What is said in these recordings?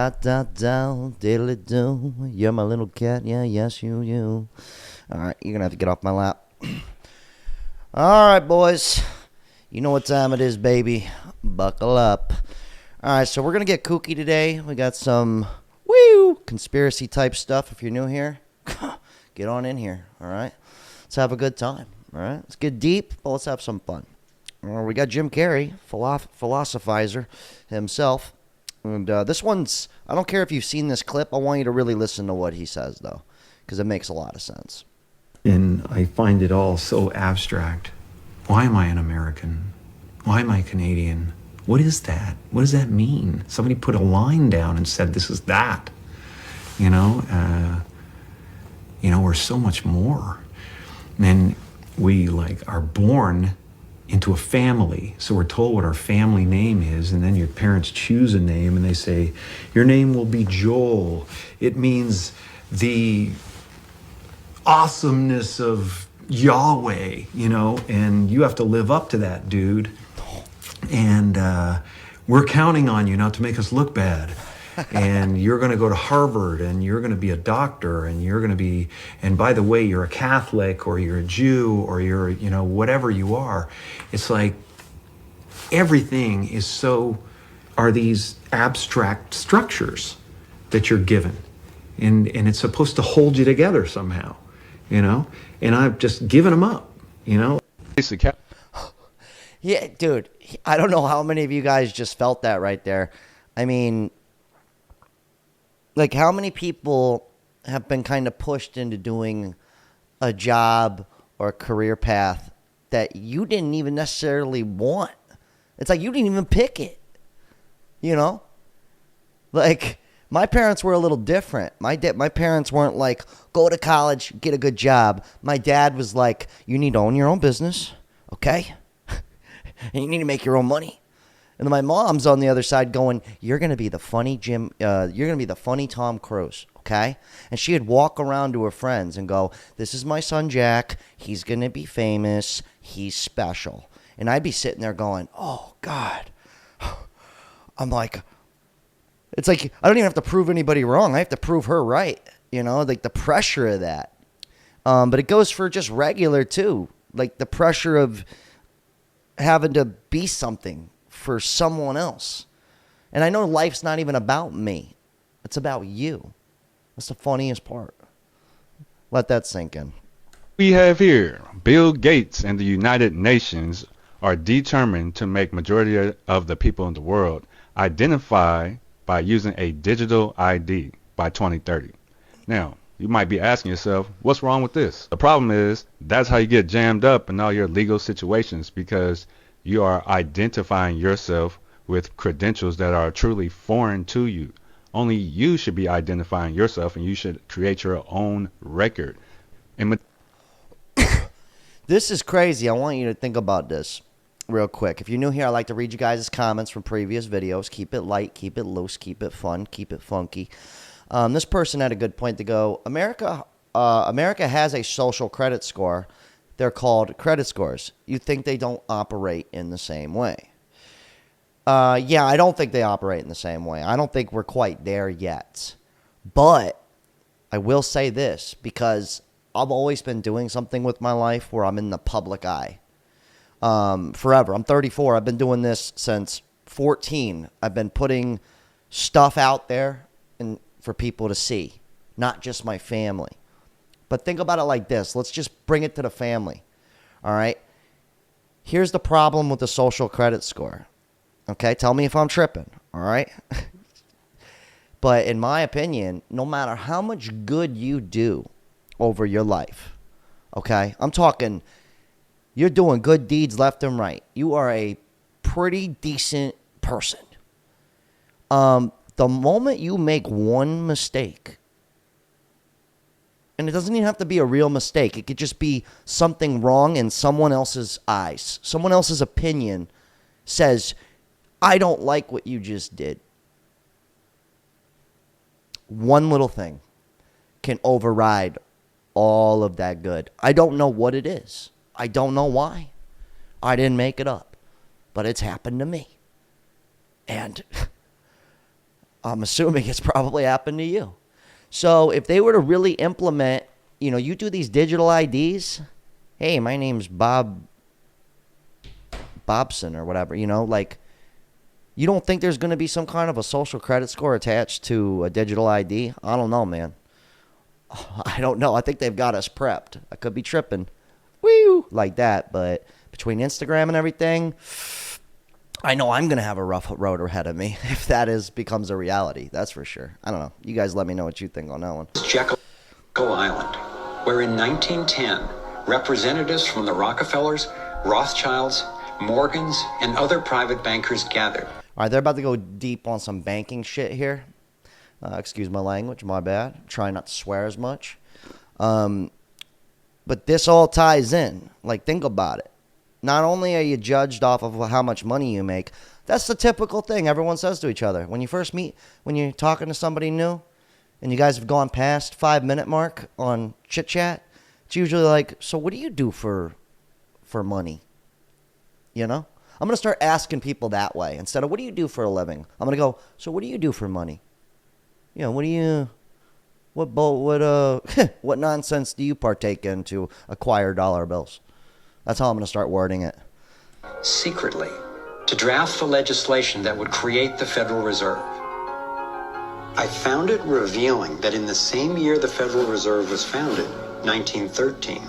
Da da da, diddly do. You're my little cat, yeah, yes, you. All right, you're gonna have to get off my lap. All right, boys. You know what time it is, baby. Buckle up. All right, so we're gonna get kooky today. We got some conspiracy type stuff. If you're new here, get on in here. All right, let's have a good time. All right, let's get deep, but let's have some fun. We got Jim Carrey, philosophizer himself. And this one's, I don't care if you've seen this clip. I want you to really listen to what he says, though, because it makes a lot of sense. And I find it all so abstract. Why am I an American? Why am I Canadian? What is that? What does that mean? Somebody put a line down and said, this is that. We're so much more. And we are born into a family. So we're told what our family name is, and then your parents choose a name and they say, your name will be Joel. It means the awesomeness of Yahweh, and you have to live up to that, dude. And we're counting on you not to make us look bad. And you're going to go to Harvard, and you're going to be a doctor, and you're going to be, and by the way, you're a Catholic, or you're a Jew, or you're, whatever you are. It's like everything are these abstract structures that you're given. And it's supposed to hold you together somehow, and I've just given them up, Yeah, dude, I don't know how many of you guys just felt that right there. I mean, how many people have been kind of pushed into doing a job or a career path that you didn't even necessarily want? It's like you didn't even pick it, my parents were a little different. My parents weren't like, go to college, get a good job. My dad was like, you need to own your own business, okay? And you need to make your own money. And then my mom's on the other side going, you're going to be the funny Jim, you're going to be the funny Tom Cruise, okay? And she'd walk around to her friends and go, this is my son Jack. He's going to be famous. He's special. And I'd be sitting there going, oh, God. I'm like, it's like I don't even have to prove anybody wrong. I have to prove her right, the pressure of that. But it goes for just regular, too, the pressure of having to be something for someone else. And I know life's not even about me. It's about you. That's the funniest part. Let that sink in. We have here Bill Gates and the United Nations are determined to make majority of the people in the world identify by using a digital ID by 2030. Now, you might be asking yourself, what's wrong with this? The problem is that's how you get jammed up in all your legal situations, because you are identifying yourself with credentials that are truly foreign to you. Only you should be identifying yourself, and you should create your own record. And this is crazy. I want you to think about this real quick. If you're new here, I like to read you guys' comments from previous videos. Keep it light, keep it loose, keep it fun, keep it funky. This person had a good point to go. America has a social credit score. They're called credit scores. You think they don't operate in the same way? Yeah, I don't think they operate in the same way. I don't think we're quite there yet. But I will say this, because I've always been doing something with my life where I'm in the public eye. Forever. I'm 34. I've been doing this since 14. I've been putting stuff out there for people to see, not just my family. But think about it like this. Let's just bring it to the family. All right? Here's the problem with the social credit score. Okay? Tell me if I'm tripping. All right? But in my opinion, no matter how much good you do over your life, okay? I'm talking, you're doing good deeds left and right. You are a pretty decent person. The moment you make one mistake, and it doesn't even have to be a real mistake. It could just be something wrong in someone else's eyes. Someone else's opinion says, I don't like what you just did. One little thing can override all of that good. I don't know what it is. I don't know why. I didn't make it up. But it's happened to me. And I'm assuming it's probably happened to you. So if they were to really implement, you do these digital IDs. Hey, my name's Bobson or whatever, like, you don't think there's going to be some kind of a social credit score attached to a digital ID? I don't know, man. I don't know. I think they've got us prepped. I could be tripping. Woo! Like that. But between Instagram and everything, I know I'm going to have a rough road ahead of me if becomes a reality. That's for sure. I don't know. You guys let me know what you think on that one. Jekyll Island, where in 1910, representatives from the Rockefellers, Rothschilds, Morgans, and other private bankers gathered. All right, they're about to go deep on some banking shit here. Excuse my language, my bad. Try not to swear as much. But this all ties in. Like, think about it. Not only are you judged off of how much money you make, that's the typical thing everyone says to each other. When you first meet, when you're talking to somebody new, and you guys have gone past 5-minute mark on chit chat, it's usually like, so what do you do for money? I'm going to start asking people that way. Instead of, what do you do for a living? I'm going to go, so what do you do for money? What nonsense do you partake in to acquire dollar bills? That's how I'm going to start wording it. Secretly, to draft the legislation that would create the Federal Reserve. I found it revealing that in the same year the Federal Reserve was founded, 1913,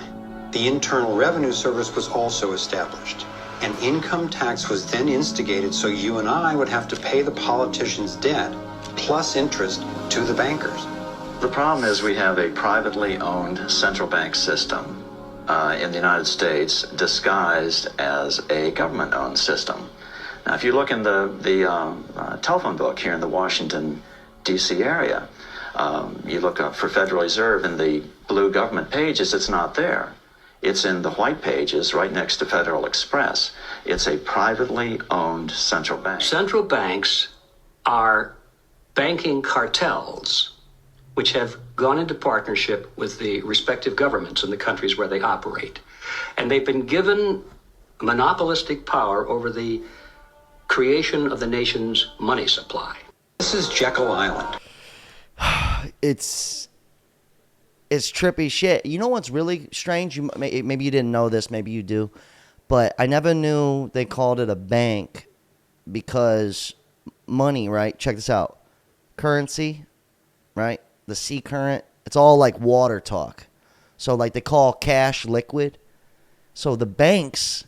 the Internal Revenue Service was also established. An income tax was then instigated so you and I would have to pay the politicians' debt plus interest to the bankers. The problem is we have a privately owned central bank system in the United States disguised as a government-owned system. Now, if you look in the telephone book here in the Washington, D.C. area, you look up for Federal Reserve in the blue government pages, it's not there. It's in the white pages right next to Federal Express. It's a privately owned central bank. Central banks are banking cartels which have gone into partnership with the respective governments in the countries where they operate. And they've been given monopolistic power over the creation of the nation's money supply. This is Jekyll Island. It's trippy shit. You know what's really strange? Maybe you didn't know this. Maybe you do. But I never knew they called it a bank because money, right? Check this out. Currency, right? The sea current. It's all like water talk. So like they call cash liquid. So the banks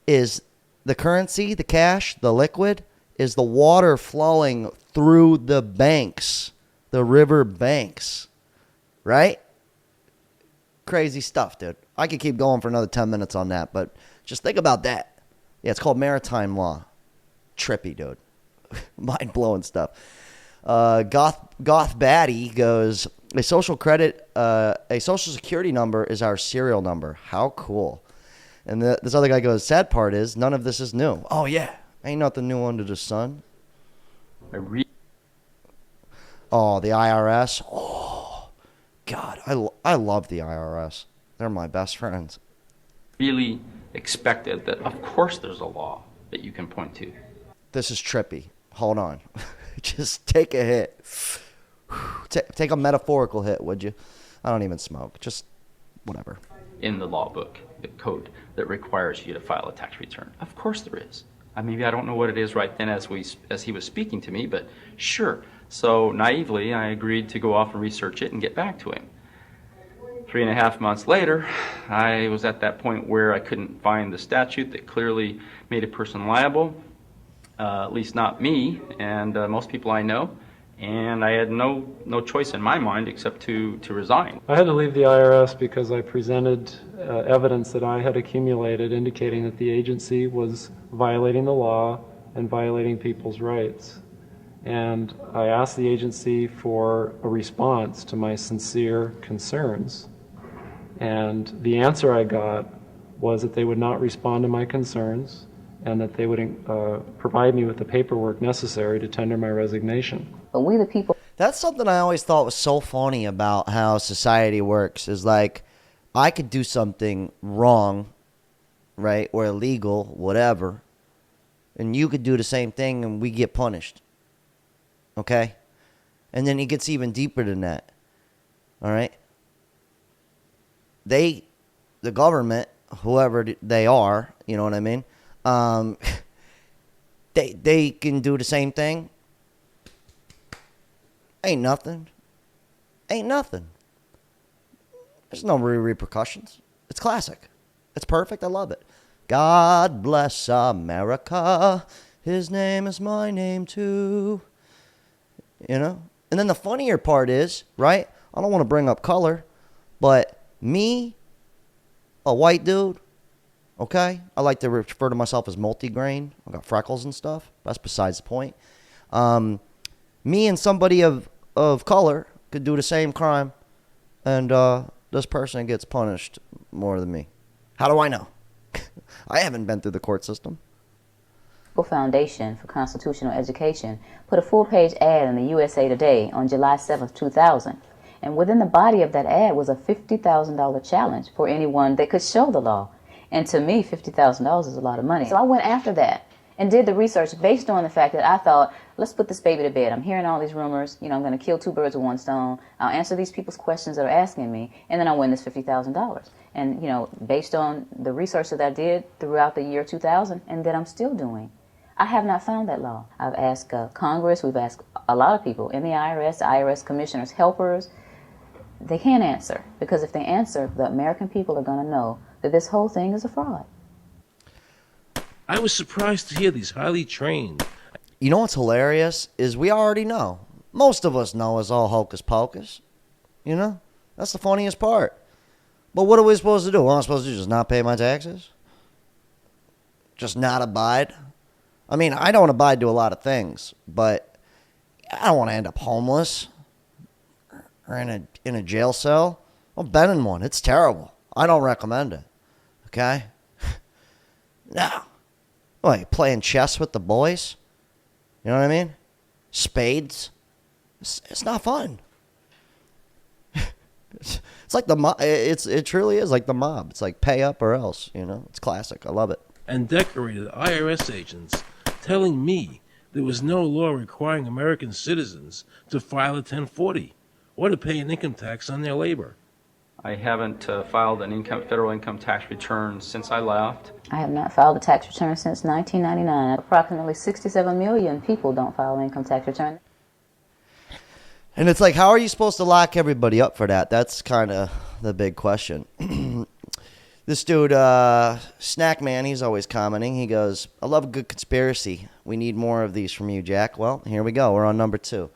is the currency, the cash, the liquid is the water flowing through the banks, the river banks, right? Crazy stuff, dude. I could keep going for another 10 minutes on that, but just think about that. Yeah, it's called maritime law. Trippy, dude. Mind-blowing stuff. Goth Batty goes, a social security number is our serial number. How cool. And this other guy goes, sad part is none of this is new. Oh, yeah. Ain't nothing new under the sun. Oh, the IRS. Oh, God. I love the IRS. They're my best friends. Really expected that, of course, there's a law that you can point to. This is trippy. Hold on. Just take a hit. Take a metaphorical hit, would you? I don't even smoke. Just whatever. In the law book, the code that requires you to file a tax return. Of course there is. Maybe I don't know what it is right then as he was speaking to me, but sure. So naively, I agreed to go off and research it and get back to him. 3.5 months later, I was at that point where I couldn't find the statute that clearly made a person liable, at least not me and most people I know, and I had no choice in my mind except to resign. I had to leave the IRS because I presented evidence that I had accumulated indicating that the agency was violating the law and violating people's rights. And I asked the agency for a response to my sincere concerns. And the answer I got was that they would not respond to my concerns and that they would provide me with the paperwork necessary to tender my resignation. But we the people. That's something I always thought was so funny about how society works is like I could do something wrong, right, or illegal, whatever, and you could do the same thing and we get punished. okay? And then he gets even deeper than that, all right? The government, whoever they are, you know what I mean? They can do the same thing. Ain't nothing. Ain't nothing. There's no repercussions. It's classic. It's perfect. I love it. God bless America. His name is my name too. You know? And then the funnier part is, right? I don't want to bring up color, but me, a white dude, okay? I like to refer to myself as multigrain. I got freckles and stuff. That's besides the point. Me and somebody of color could do the same crime, and this person gets punished more than me. How do I know? I haven't been through the court system. Foundation for Constitutional Education put a full-page ad in the USA Today on July 7, 2000. And within the body of that ad was a $50,000 challenge for anyone that could show the law. And to me, $50,000 is a lot of money. So I went after that and did the research based on the fact that I thought, let's put this baby to bed. I'm hearing all these rumors. You know, I'm going to kill two birds with one stone. I'll answer these people's questions that are asking me, and then I'll win this $50,000. And, you know, based on the research that I did throughout the year 2000 and that I'm still doing, I have not found that law. I've asked Congress, we've asked a lot of people in the IRS commissioners, helpers. They can't answer, because if they answer, the American people are going to know that this whole thing is a fraud. I was surprised to hear these highly trained. You know what's hilarious is we already know. Most of us know it's all hocus pocus. You know? That's the funniest part. But what are we supposed to do? What am I supposed to do? Just not pay my taxes? Just not abide? I mean, I don't abide to a lot of things, but I don't want to end up homeless or in a jail cell. I've been in one. It's terrible. I don't recommend it. Okay? No. What, playing chess with the boys? You know what I mean? Spades? It's not fun. It's like the mob. It truly is like the mob. It's like pay up or else. You know, it's classic. I love it. And decorated IRS agents telling me there was no law requiring American citizens to file a 1040 or to pay an income tax on their labor. I haven't filed an federal income tax return since I left. I have not filed a tax return since 1999. Approximately 67 million people don't file an income tax return. And it's like, how are you supposed to lock everybody up for that? That's kind of the big question. This dude, Snack Man, he's always commenting. He goes, I love a good conspiracy. We need more of these from you, Jack. Well, here we go. We're on number 2.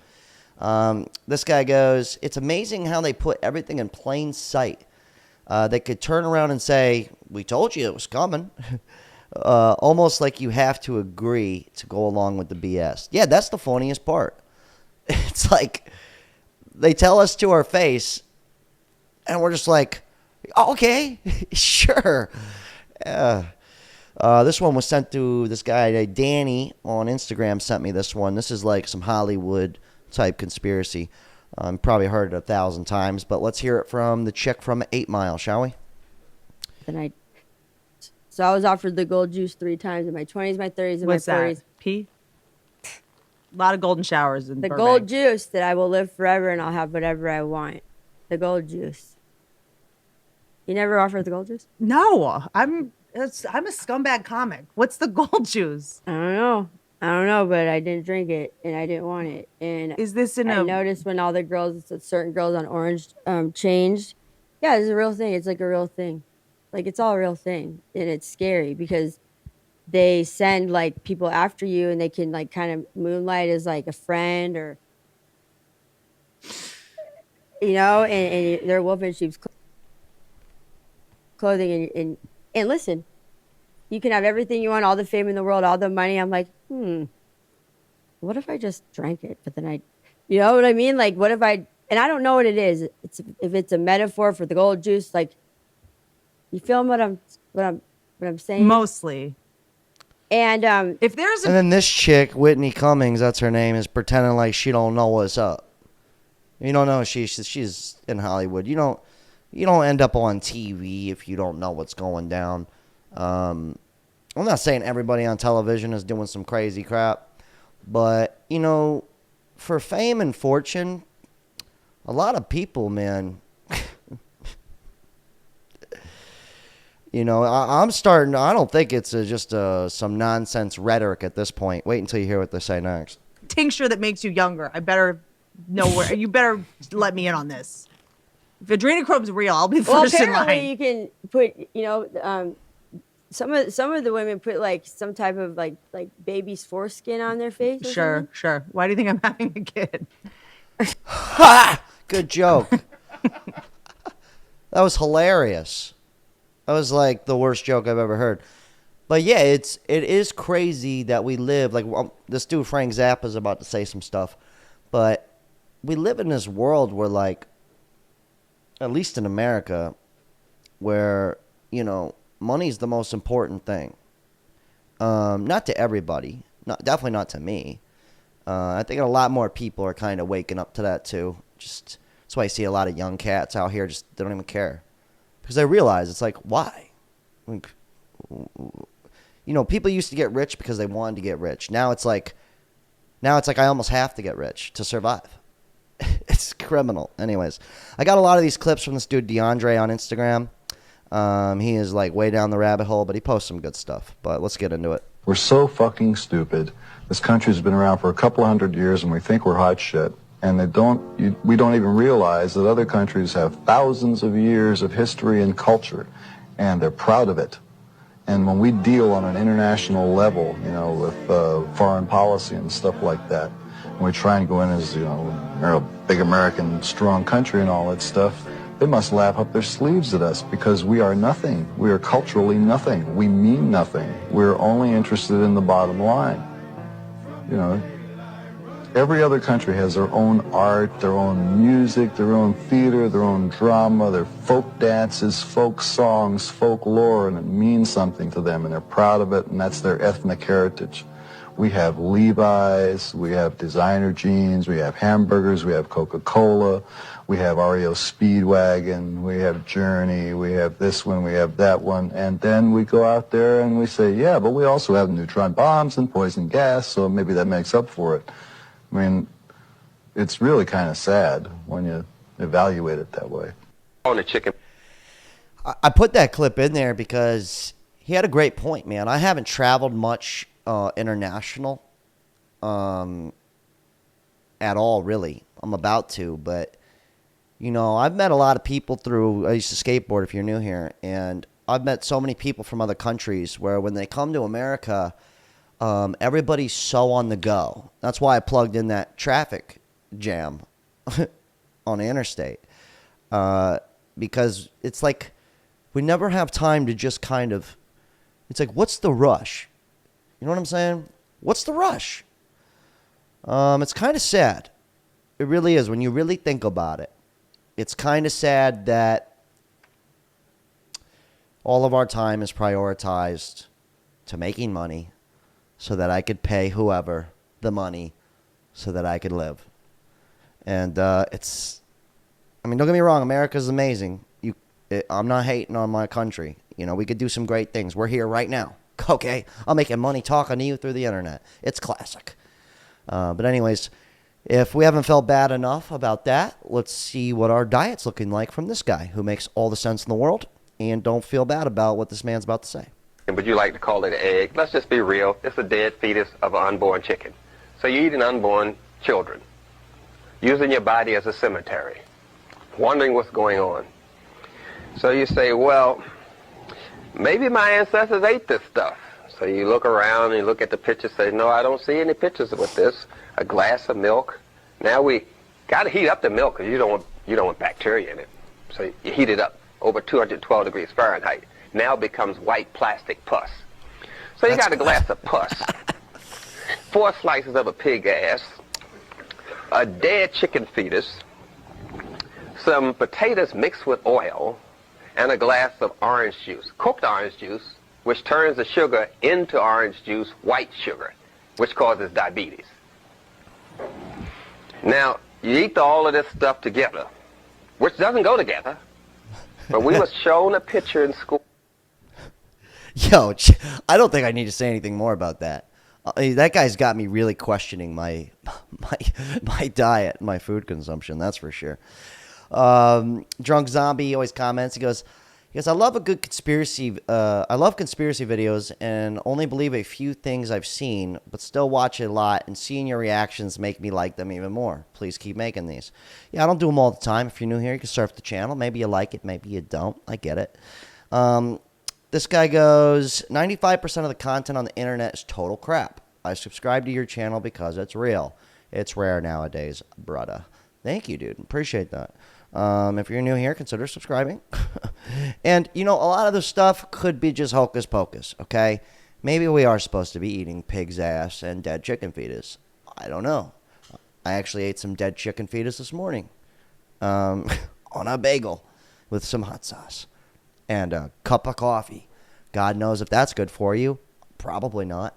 This guy goes, it's amazing how they put everything in plain sight. They could turn around and say, we told you it was coming. Almost like you have to agree to go along with the BS. Yeah, that's the funniest part. It's like they tell us to our face, and we're just like, okay, sure. This one was sent to this guy, Danny, on Instagram sent me this one. This is like some Hollywood type conspiracy. Probably heard it 1,000 times, but let's hear it from the chick from 8 Mile, shall we? So I was offered the gold juice 3 times in my 20s, my 30s, and What's my 40s. that? P? A lot of golden showers in The Burbank. gold juice that I will live forever and I'll have whatever I want. The gold juice. You never offered the gold juice? No, I'm a scumbag comic. What's the gold juice? I don't know, but I didn't drink it and I didn't want it. And Is this in I a? noticed when all the girls, certain girls on Orange, changed. Yeah, it's a real thing. It's like a real thing. Like, it's all a real thing. And it's scary because they send, like, people after you and they can, like, kind of moonlight as, like, a friend or, you know, and they're wolf in sheep's clothing. And listen, you can have everything you want, all the fame in the world, all the money. I'm like, what if I just drank it? But then you know what I mean? Like, what if and I don't know what it is. If it's a metaphor for the gold juice, like, you feel what I'm saying? Mostly. And if there's And then this chick, Whitney Cummings, that's her name, is pretending like she don't know what's up. You don't know she's in Hollywood. You don't end up on TV if you don't know what's going down. I'm not saying everybody on television is doing some crazy crap, but you know, for fame and fortune, a lot of people, man, you know, I'm starting, I don't think it's just some nonsense rhetoric at this point. Wait until you hear what they say next. Tincture that makes you younger. I better know where. You better let me in on this. If adrenochrome's real, I'll be Well, first in line. apparently you can put, you know, some of the women put like some type of like baby's foreskin on their face. Or Sure, something. sure. Why do you think I'm having a kid? Ha! Good joke. That was hilarious. That was like the worst joke I've ever heard. But yeah, it is crazy that we live like this dude Frank Zappa is about to say some stuff, but we live in this world where, like, at least in America, where, you know, money's the most important thing. Not to everybody, definitely not to me. I think a lot more people are kind of waking up to that too. Just that's why I see a lot of young cats out here. Just they don't even care because they realize it's like, why? Like, you know, people used to get rich because they wanted to get rich. Now it's like I almost have to get rich to survive. It's criminal. Anyways, I got a lot of these clips from this dude DeAndre on Instagram. He is like way down the rabbit hole, but he posts some good stuff. But let's get into it. We're so fucking stupid. This country's been around for a couple of hundred years and we think we're hot shit. And we don't even realize that other countries have thousands of years of history and culture, and they're proud of it. And when we deal on an international level, you know, with foreign policy and stuff like that, and we try and go in as, you know, we're a big American strong country and all that stuff, they must laugh up their sleeves at us because we are nothing. We are culturally nothing. We mean nothing. We're only interested in the bottom line. You know, every other country has their own art, their own music, their own theater, their own drama, their folk dances, folk songs, folklore, and it means something to them, and they're proud of it, and that's their ethnic heritage. We have Levi's, we have designer jeans, we have hamburgers, we have Coca-Cola, we have REO Speedwagon, we have Journey, we have this one, we have that one, and then we go out there and we say, yeah, but we also have neutron bombs and poison gas, so maybe that makes up for it. I mean, it's really kind of sad when you evaluate it that way. On the chicken. I put that clip in there because he had a great point, man. I haven't traveled much international at all, really. I'm about to, but, you know, I've met a lot of people I used to skateboard if you're new here, and I've met so many people from other countries where when they come to America, everybody's so on the go. That's why I plugged in that traffic jam on the interstate. Because it's like we never have time to just kind of, it's like, what's the rush? You know what I'm saying? What's the rush? It's kind of sad. It really is. When you really think about it, it's kind of sad that all of our time is prioritized to making money so that I could pay whoever the money so that I could live. And it's, I mean, don't get me wrong, America's amazing. I'm not hating on my country. You know, we could do some great things. We're here right now. Okay, I'm making money talking to you through the internet. It's classic. But anyways, if we haven't felt bad enough about that, let's see what our diet's looking like from this guy who makes all the sense in the world, and don't feel bad about what this man's about to say. But you like to call it an egg. Let's just be real. It's a dead fetus of an unborn chicken. So you eat an unborn children, using your body as a cemetery, wondering what's going on. So you say, well, maybe my ancestors ate this stuff. So you look around and you look at the pictures, say, no, I don't see any pictures with this. A glass of milk. Now we got to heat up the milk because you don't want bacteria in it. So you heat it up over 212 degrees Fahrenheit. Now it becomes white plastic pus. So you got a glass of pus, 4 slices of a pig ass, a dead chicken fetus, some potatoes mixed with oil, and a glass of orange juice, cooked orange juice, which turns the sugar into orange juice, white sugar, which causes diabetes. Now, you eat all of this stuff together, which doesn't go together, but we was shown a picture in school. Yo, I don't think I need to say anything more about that. That guy's got me really questioning my diet, my food consumption. That's for sure. Drunk Zombie always comments. He goes, I love a good conspiracy. I love conspiracy videos and only believe a few things I've seen, but still watch it a lot. And seeing your reactions make me like them even more. Please keep making these. Yeah, I don't do them all the time. If you're new here, you can surf the channel. Maybe you like it, maybe you don't. I get it. This guy goes, 95% of the content on the internet is total crap. I subscribe to your channel because it's real. It's rare nowadays, brother. Thank you, dude. Appreciate that. If you're new here, consider subscribing. And, a lot of this stuff could be just hocus pocus, okay? Maybe we are supposed to be eating pig's ass and dead chicken fetus. I don't know. I actually ate some dead chicken fetus this morning on a bagel with some hot sauce and a cup of coffee. God knows if that's good for you. Probably not.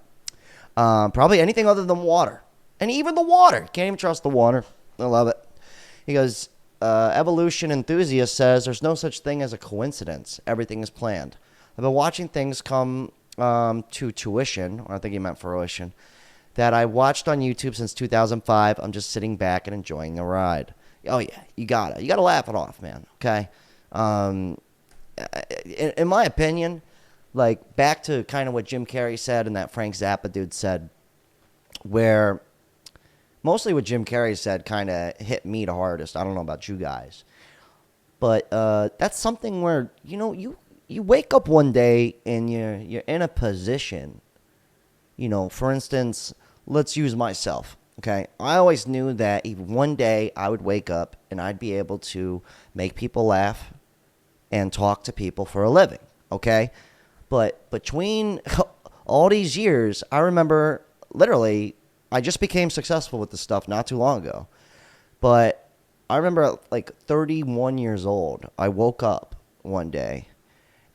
Probably anything other than water. And even the water. Can't even trust the water. I love it. He goes, evolution enthusiast says there's no such thing as a coincidence. Everything is planned. I've been watching things come to tuition, or I think he meant fruition, that I watched on YouTube since 2005. I'm just sitting back and enjoying the ride. Oh, yeah. You gotta laugh it off, man. Okay? In my opinion, like back to kind of what Jim Carrey said and that Frank Zappa dude said, where mostly what Jim Carrey said kind of hit me the hardest. I don't know about you guys, but that's something where you wake up one day and you're in a position. For instance, let's use myself. Okay, I always knew that even one day I would wake up and I'd be able to make people laugh and talk to people for a living, okay? But between all these years, I remember literally I just became successful with this stuff not too long ago. But I remember at like 31 years old, I woke up one day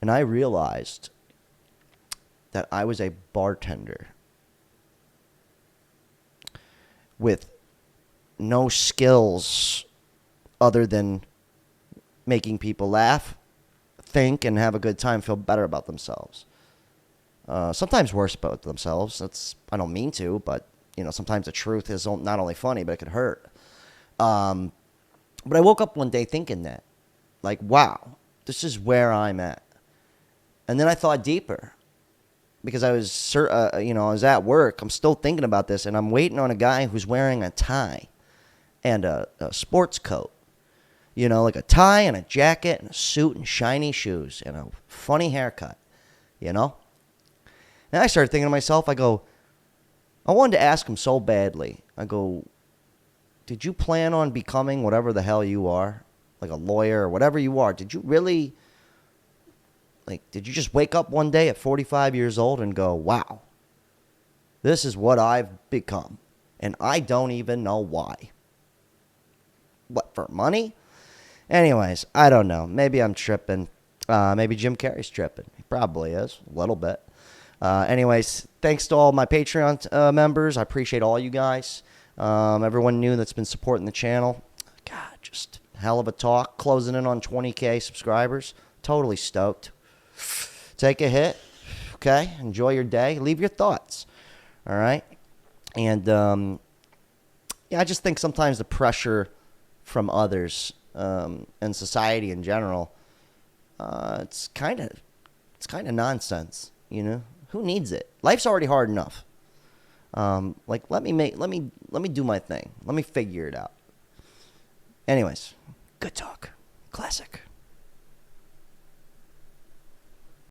and I realized that I was a bartender with no skills other than making people laugh, think, and have a good time, feel better about themselves. Sometimes worse about themselves. I don't mean to, but sometimes the truth is not only funny, but it could hurt. But I woke up one day thinking that, like, wow, this is where I'm at. And then I thought deeper because I was, I was at work. I'm still thinking about this, and I'm waiting on a guy who's wearing a tie and a sports coat. Like a tie and a jacket and a suit and shiny shoes and a funny haircut, And I started thinking to myself, I go, I wanted to ask him so badly. I go, did you plan on becoming whatever the hell you are? Like a lawyer or whatever you are. Did you really, did you just wake up one day at 45 years old and go, wow, this is what I've become. And I don't even know why. What, for money? Anyways, I don't know. Maybe I'm tripping. Maybe Jim Carrey's tripping. He probably is, a little bit. Anyways, thanks to all my Patreon members. I appreciate all you guys. Everyone new that's been supporting the channel. God, just hell of a talk. Closing in on 20K subscribers. Totally stoked. Take a hit. Okay? Enjoy your day. Leave your thoughts. All right? And, I just think sometimes the pressure from others and society in general, it's kind of nonsense, Who needs it? Life's already hard enough. Let me do my thing. Let me figure it out. Anyways, good talk. Classic.